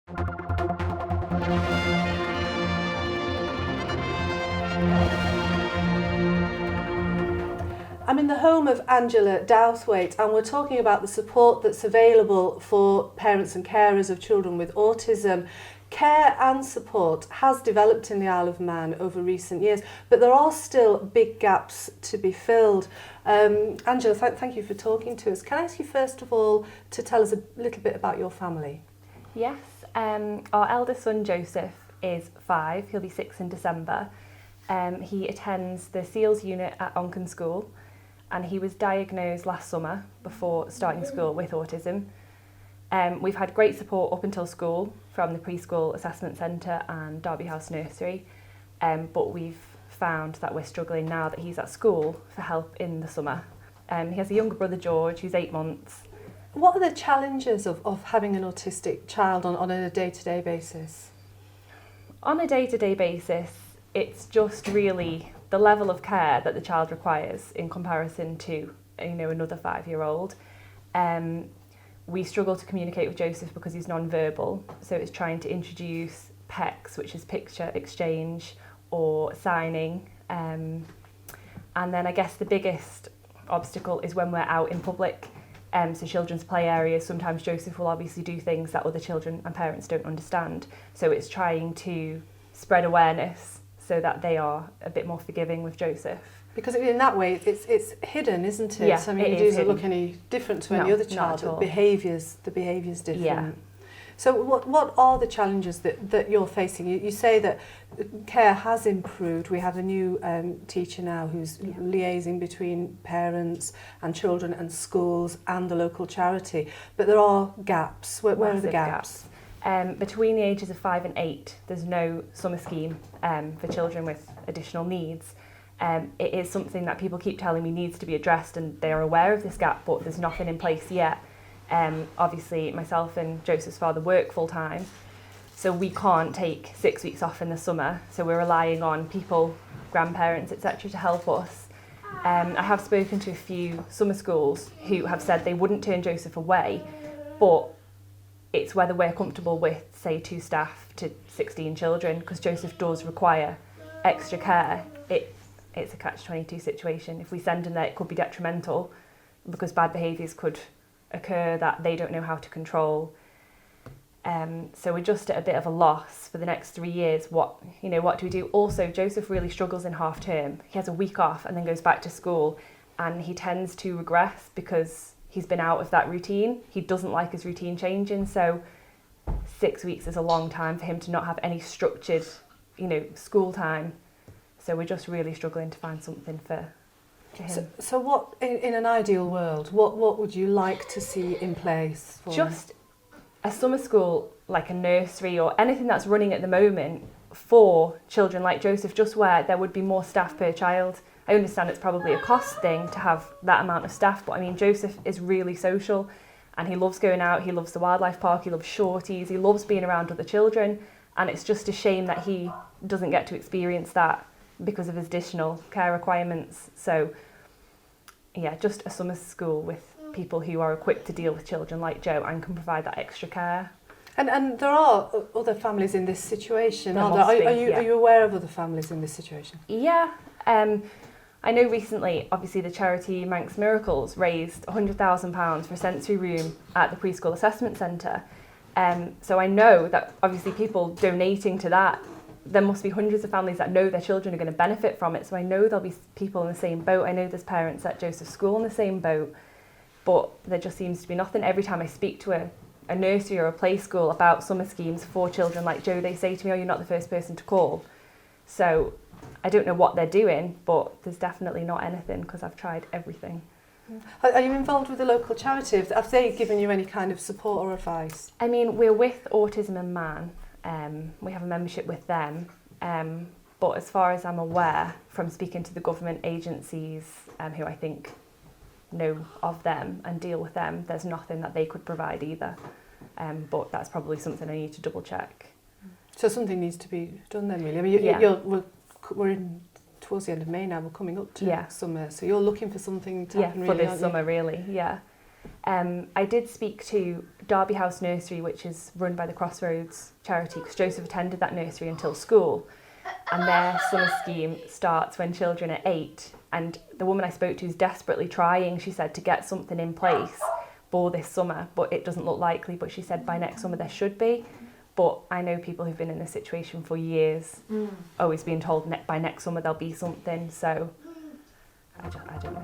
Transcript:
I'm in the home of Angela Douthwaite, and we're talking about the support that's available for parents and carers of children with autism. Care and support has developed in the Isle of Man over recent years, but there are still big gaps to be filled. Angela, thank you for talking to us. Can I ask you first of all to tell us a little bit about your family? Yes, our eldest son Joseph is 5, he'll be 6 in December. He attends the SEALS unit at Onken School, and he was diagnosed last summer before starting school with autism. We've had great support up until school from the preschool assessment centre and Derby House Nursery, but we've found that we're struggling now that he's at school for help in the summer. He has a younger brother George who's 8 months. What are the challenges of having an autistic child on a day-to-day basis? On a day-to-day basis, it's just really the level of care that the child requires in comparison to, another 5-year-old. We struggle to communicate with Joseph because he's non-verbal, so it's trying to introduce PECs, which is picture exchange, or signing. And then I guess the biggest obstacle is when we're out in public, so children's play areas. Sometimes Joseph will obviously do things that other children and parents don't understand. So it's trying to spread awareness so that they are a bit more forgiving with Joseph. Because in that way, it's hidden, isn't it? Yeah, I mean, it doesn't look any different to any other child. The behaviour's different. Yeah. So what are the challenges that you're facing? You say that care has improved. We have a new teacher now who's liaising between parents and children and schools and the local charity. But there are gaps. Where are the gaps? Between the ages of 5 and 8, there's no summer scheme for children with additional needs. It is something that people keep telling me needs to be addressed, and they are aware of this gap, but there's nothing in place yet. Obviously, myself and Joseph's father work full time, so we can't take 6 weeks off in the summer, so we're relying on people, grandparents, etc. to help us. I have spoken to a few summer schools who have said they wouldn't turn Joseph away, but it's whether we're comfortable with, say, 2 staff to 16 children, because Joseph does require extra care. It's a catch-22 situation. If we send him there, it could be detrimental because bad behaviours could occur that they don't know how to control. So we're just at a bit of a loss for the next 3 years. What do we do? Also, Joseph really struggles in half term. He has a week off and then goes back to school, and he tends to regress because he's been out of that routine. He doesn't like his routine changing. So 6 weeks is a long time for him to not have any structured, school time. So we're just really struggling to find something for him. So what, in an ideal world, what would you like to see in place for just a summer school, like a nursery or anything that's running at the moment for children like Joseph, just where there would be more staff per child. I understand it's probably a cost thing to have that amount of staff, but I mean, Joseph is really social and he loves going out, he loves the wildlife park, he loves shorties, he loves being around other children, and it's just a shame that he doesn't get to experience that because of his additional care requirements. So yeah, just a summer school with people who are equipped to deal with children like Joe and can provide that extra care. And there are other families in this situation, aren't there? Are you aware of other families in this situation? Yeah, I know recently, obviously the charity Manx Miracles raised £100,000 for a sensory room at the preschool assessment centre. So I know that obviously people donating to that, there must be hundreds of families that know their children are going to benefit from it. So I know there'll be people in the same boat. I know there's parents at Joseph's school in the same boat, but there just seems to be nothing. Every time I speak to a nursery or a play school about summer schemes for children like Joe, they say to me, "Oh, you're not the first person to call." So I don't know what they're doing, but there's definitely not anything because I've tried everything. Are you involved with the local charity? Have they given you any kind of support or advice? I mean, we're with Autism and Man. We have a membership with them. But as far as I'm aware, from speaking to the government agencies who I think know of them and deal with them, there's nothing that they could provide either. But that's probably something I need to double check. So something needs to be done then, really. I mean, we're in towards the end of May now. We're coming up to summer, so you're looking for something to happen for really, this summer, really. Yeah. I did speak to Derby House Nursery, which is run by the Crossroads charity, because Joseph attended that nursery until school. And their summer scheme starts when children are 8. And the woman I spoke to is desperately trying, she said, to get something in place for this summer, but it doesn't look likely. But she said by next summer there should be. But I know people who've been in this situation for years, always being told by next summer there'll be something. So I don't know.